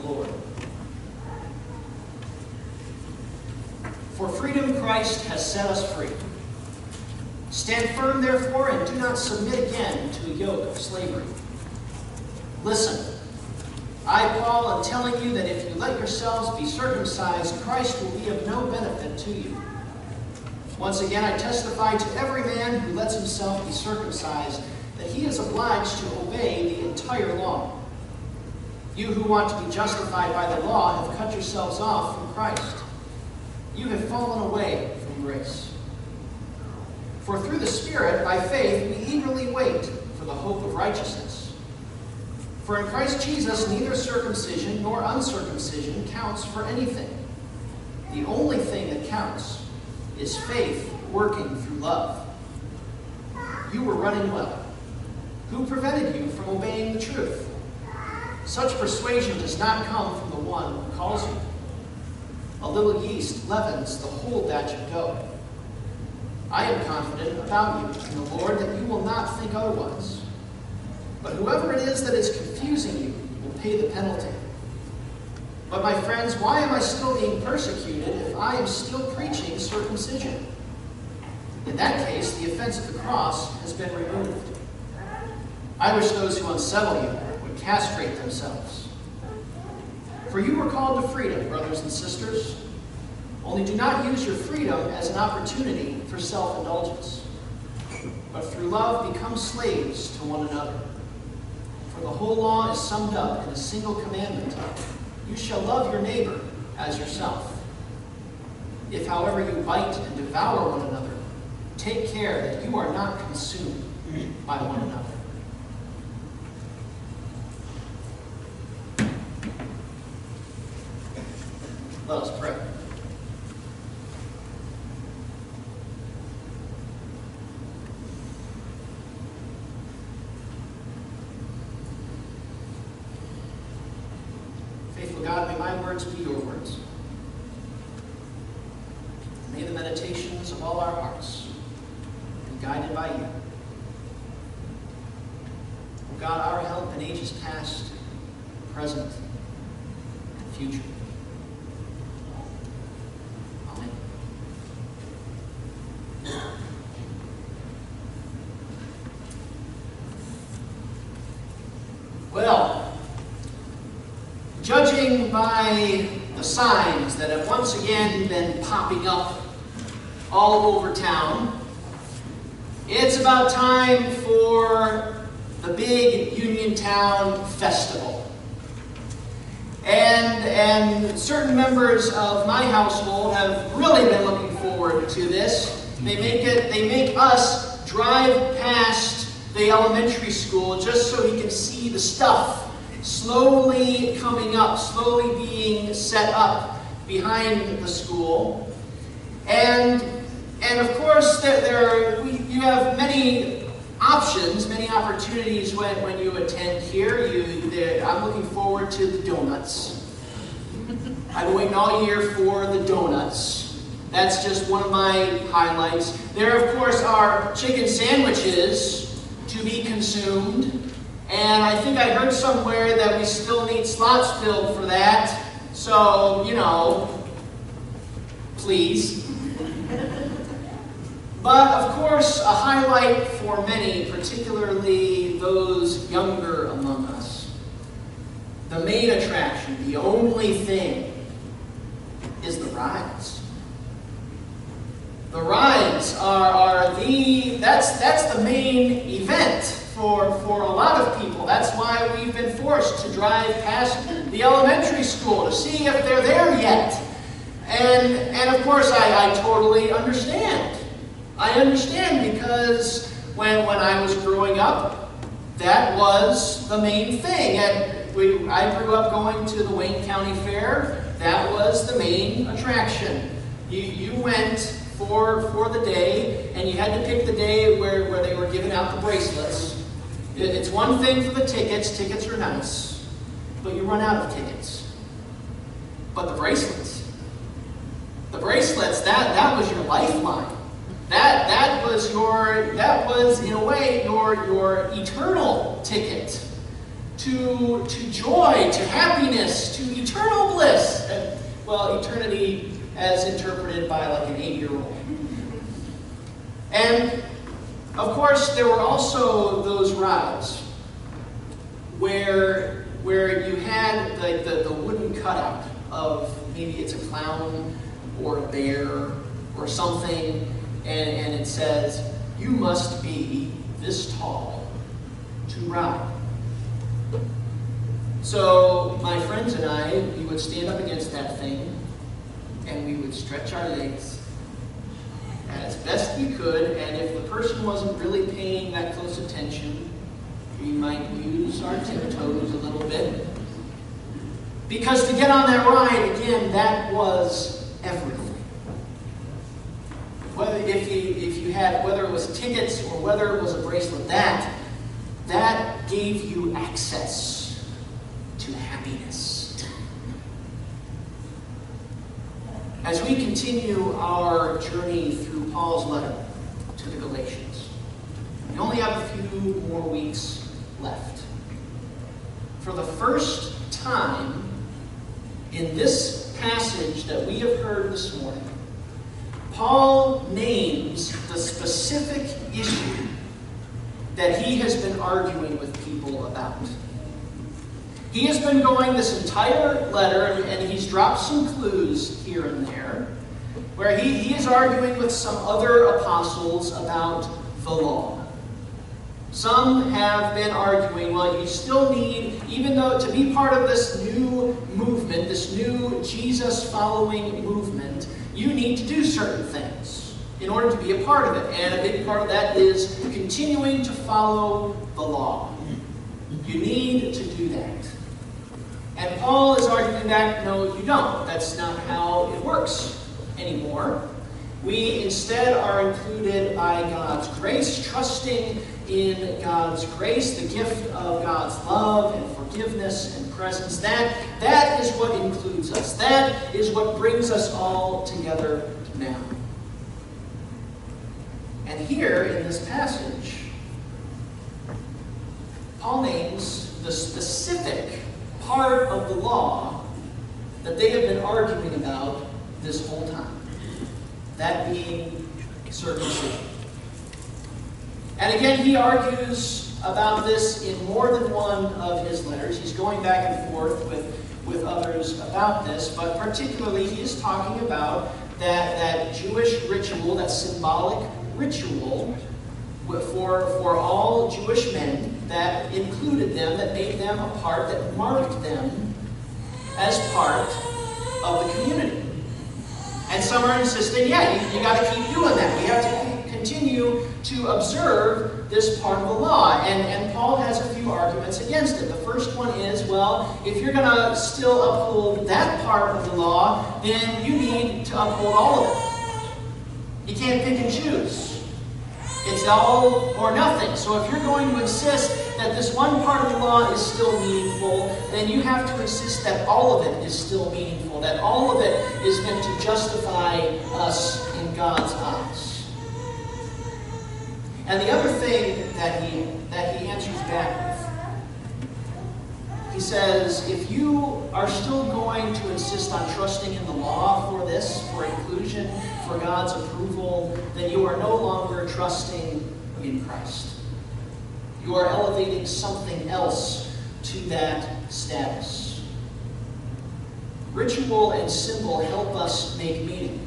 the Lord. For freedom Christ has set us free. Stand firm, therefore, and do not submit again to a yoke of slavery. Listen, I, Paul, am telling you that if you let yourselves be circumcised, Christ will be of no benefit to you. Once again, I testify to every man who lets himself be circumcised that he is obliged to obey the entire law. You who want to be justified by the law have cut yourselves off from Christ. You have fallen away from grace. For through the Spirit, by faith, we eagerly wait for the hope of righteousness. For in Christ Jesus, neither circumcision nor uncircumcision counts for anything. The only thing that counts is faith working through love. You were running well. Who prevented you from obeying the truth? Such persuasion does not come from the one who calls you. A little yeast leavens the whole batch of dough. I am confident about you in the Lord that you will not think otherwise. But whoever it is that is confusing you will pay the penalty. But my friends, why am I still being persecuted if I am still preaching circumcision? In that case, the offense of the cross has been removed. I wish those who unsettle you would castrate themselves. For you were called to freedom, brothers and sisters. Only do not use your freedom as an opportunity for self-indulgence, but through love become slaves to one another. For the whole law is summed up in a single commandment: you shall love your neighbor as yourself. If, however, you bite and devour one another, take care that you are not consumed by one another. Let us pray. Faithful God, may my words be your words. May the meditations of all our hearts be guided by you. O God, our help in ages past, present, and future. Well, judging by the signs that have once again been popping up all over town, it's about time for the big Uniontown Festival. And certain members of my household have really been looking forward to this. They make us drive past the elementary school just so he can see the stuff slowly coming up, slowly being set up behind the school. And of course, you have many options, many opportunities when you attend here. I'm looking forward to the donuts. I've been waiting all year for the donuts. That's just one of my highlights. There, of course, are chicken sandwiches to be consumed. And I think I heard somewhere that we still need slots filled for that. So, please. But, of course, a highlight for many, particularly those younger among us, the main attraction, the only thing, is the rides. The rides that's the main event for a lot of people. That's why we've been forced to drive past the elementary school to see if they're there yet. And of course, I totally understand. I understand because when I was growing up, that was the main thing. I grew up going to the Wayne County Fair. That was the main attraction. You went for the day, and you had to pick the day where they were giving out the bracelets. It's one thing for the tickets. Tickets are nice, but you run out of tickets. But the bracelets, that was your lifeline. That was in a way your eternal ticket to joy, to happiness, to eternal bliss. Well, eternity as interpreted by like an 8-year-old. And, of course, there were also those rides where you had the wooden cutout of maybe it's a clown or a bear or something, and it says, you must be this tall to ride. So my friends and I, we would stand up against that thing, and we would stretch our legs as best we could, and if the person wasn't really paying that close attention, we might use our tiptoes a little bit. Because to get on that ride, again, that was everything. Whether whether it was tickets or whether it was a bracelet, that gave you access to happiness. As we continue our journey through Paul's letter to the Galatians, we only have a few more weeks left. For the first time in this passage that we have heard this morning, Paul names the specific issue that he has been arguing with people about. He has been going this entire letter, and he's dropped some clues here and there, where he is arguing with some other apostles about the law. Some have been arguing, well, you still need, even though to be part of this new movement, this new Jesus-following movement, you need to do certain things in order to be a part of it. And a big part of that is continuing to follow the law. You need to do that. And Paul is arguing that, no, you don't. That's not how it works anymore. We instead are included by God's grace, trusting in God's grace, the gift of God's love and forgiveness and presence. That is what includes us. That is what brings us all together now. And here in this passage, Paul names the specific part of the law that they have been arguing about this whole time. That being circumcision. And again, he argues about this in more than one of his letters. He's going back and forth with others about this, but particularly he is talking about that Jewish ritual, that symbolic ritual for all Jewish men that included them, that made them a part, that marked them as part of the community. And some are insisting, yeah, you got to keep doing that. We have to continue to observe this part of the law. And Paul has a few arguments against it. The first one is, well, if you're going to still uphold that part of the law, then you need to uphold all of it. You can't pick and choose. It's all or nothing. So if you're going to insist that this one part of the law is still meaningful, then you have to insist that all of it is still meaningful, that all of it is meant to justify us in God's eyes. And the other thing that he answers back with, he says, if you are still going to insist on trusting in the law for this, for inclusion, for God's approval, then you are no longer trusting in Christ. You are elevating something else to that status. Ritual and symbol help us make meaning.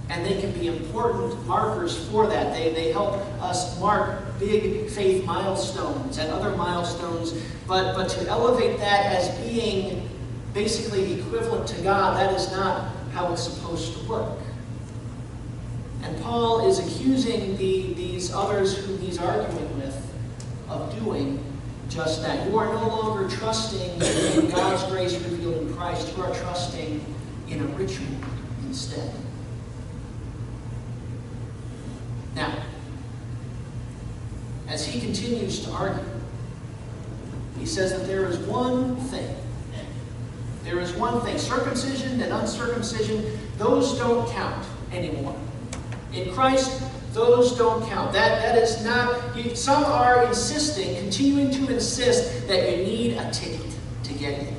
And they can be important markers for that. They help us mark big faith milestones and other milestones. But to elevate that as being basically equivalent to God, that is not how it's supposed to work. And Paul is accusing these others whom he's arguing with of doing just that. You are no longer trusting in God's grace revealed in Christ. You are trusting in a ritual instead. Now, as he continues to argue, he says that there is one thing. There is one thing. Circumcision and uncircumcision, those don't count anymore. In Christ, Those don't count. That is not, some are insisting, continuing to insist that you need a ticket to get in.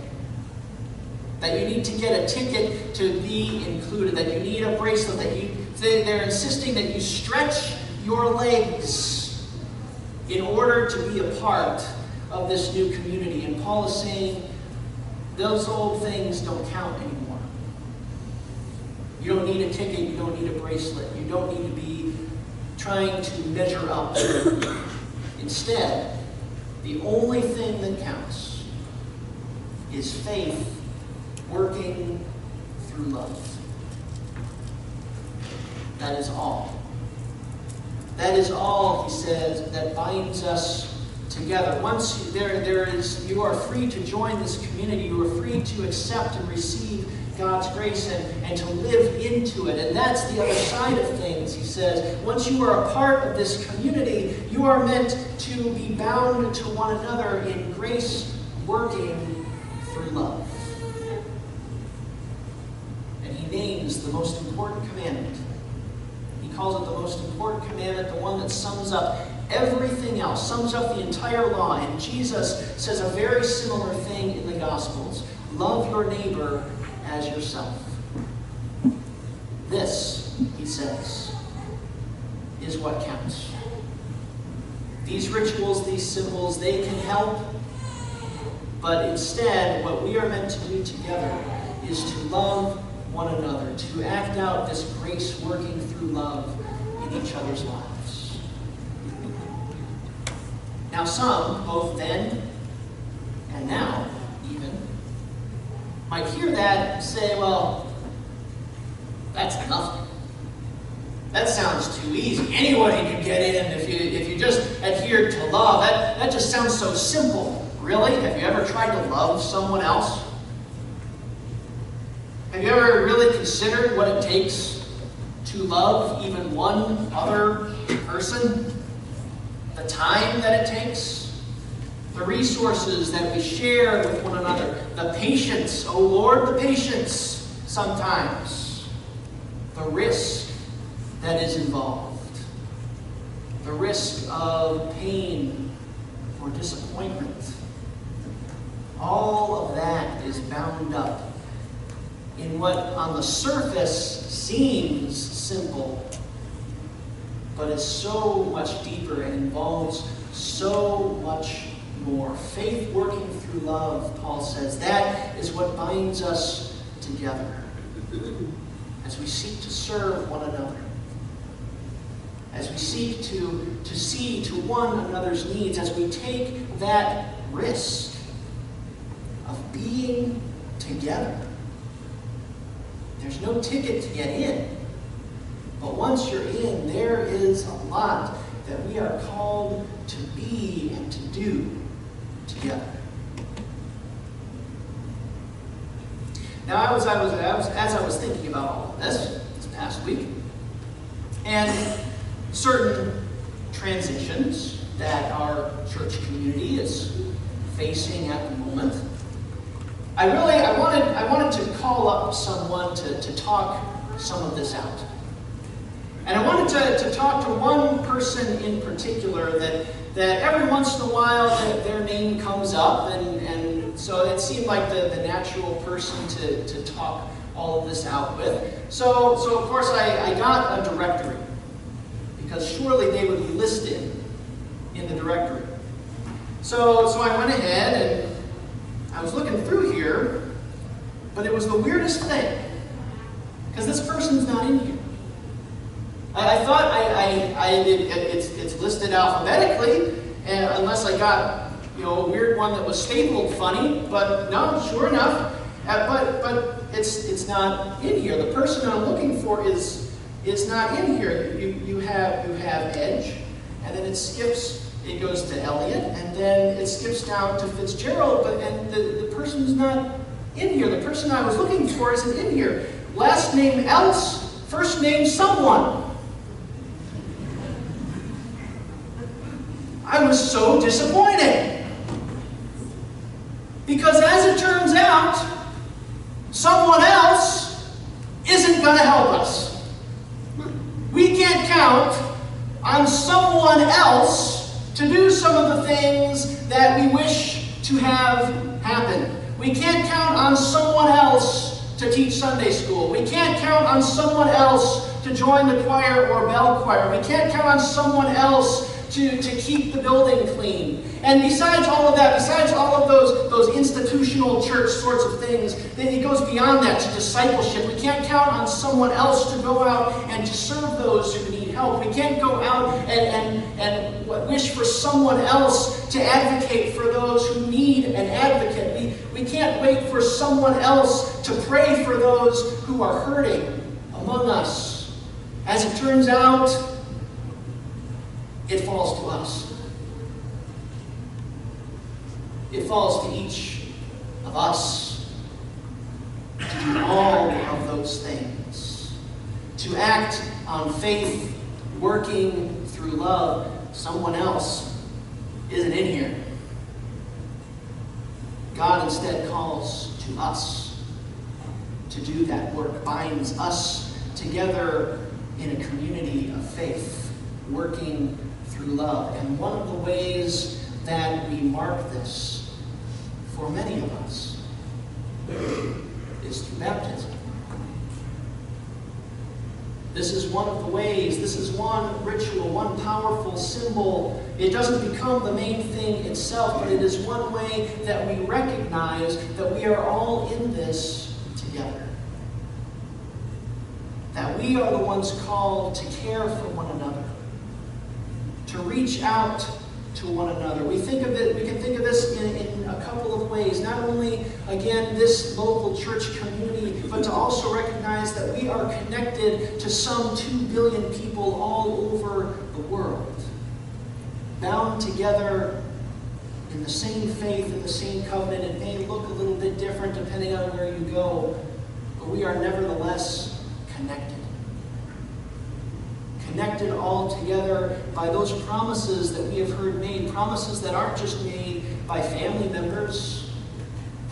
That you need to get a ticket to be included. That you need a bracelet. They're insisting that you stretch your legs in order to be a part of this new community. And Paul is saying, those old things don't count anymore. You don't need a ticket. You don't need a bracelet. You don't need to be trying to measure up. Instead, the only thing that counts is faith working through love. That is all. That is all, he says, that binds us together. Once you are free to join this community, you are free to accept and receive God's grace and to live into it. And that's the other side of things, he says. Once you are a part of this community, you are meant to be bound to one another in grace working through love. And he names the most important commandment. He calls it the most important commandment, the one that sums up everything else, sums up the entire law. And Jesus says a very similar thing in the Gospels. Love your neighbor as yourself. This, he says, is what counts. These rituals, these symbols, they can help, but instead, what we are meant to do together is to love one another, to act out this grace working through love in each other's lives. Now some, both then and now even, might hear that and say, well, that's nothing. That sounds too easy. Anybody can get in if you just adhere to love. That just sounds so simple. Really? Have you ever tried to love someone else? Have you ever really considered what it takes to love even one other person? The time that it takes? The resources that we share with one another? The patience, oh Lord, the patience sometimes. The risk that is involved. The risk of pain or disappointment. All of that is bound up in what on the surface seems simple, but is so much deeper and involves so much more. Faith working through love, Paul says, that is what binds us together as we seek to serve one another, as we seek to see to one another's needs, as we take that risk of being together. There's no ticket to get in. But once you're in, there is a lot that we are called to be and to do together. Now, as I was thinking about all of this past week, and certain transitions that our church community is facing at the moment, I wanted to call up someone to talk some of this out. And I wanted to talk to one person in particular that every once in a while their name comes up, and so it seemed like the natural person to talk all of this out with. So of course I got a directory, because surely they would be listed in the directory. So I went ahead and I was looking through here, but it was the weirdest thing, because this person's not in here. I thought it's listed alphabetically, and unless I got a weird one that was stapled funny, but no, sure enough, but it's not in here. The person I'm looking for is not in here. You have Edge, and then it skips. It goes to Elliot, and then it skips down to Fitzgerald, and the person's not in here. The person I was looking for isn't in here. Last name else, first name someone. I was so disappointed. Because as it turns out, someone else isn't going to help us. We can't count on someone else to do some of the things that we wish to have happen. We can't count on someone else to teach Sunday school. We can't count on someone else to join the choir or bell choir. We can't count on someone else to keep the building clean. And besides all of that, besides all of those institutional church sorts of things, then it goes beyond that to discipleship. We can't count on someone else to go out and to serve those who need help. We can't go out and wish for someone else to advocate for those who need an advocate. We can't wait for someone else to pray for those who are hurting among us. As it turns out, it falls to us. It falls to each of us to do all of those things. To act on faith, working through love. Someone else isn't in here. God instead calls to us to do that work, binds us together in a community of faith, working through love. And one of the ways that we mark this for many of us is through baptism. This is one of the ways, this is one ritual, one powerful symbol. It doesn't become the main thing itself, but it is one way that we recognize that we are all in this together. That we are the ones called to care for one another, to reach out to one another. We can think of this in a couple of ways. Not only, again, this local church community, but to also recognize that we are connected to some 2 billion people all over the world, bound together in the same faith and the same covenant. It may look a little bit different depending on where you go, but we are nevertheless connected. Connected all together by those promises that we have heard made, promises that aren't just made by family members,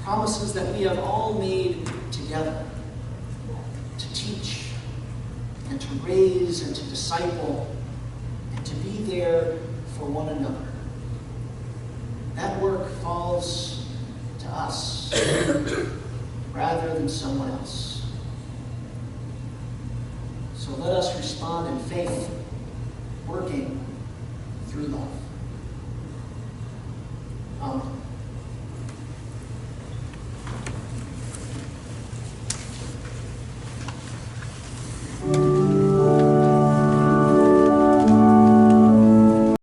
promises that we have all made together to teach and to raise and to disciple and to be there for one another. That work falls to us rather than someone else. So let us respond in faith, working through love. Amen.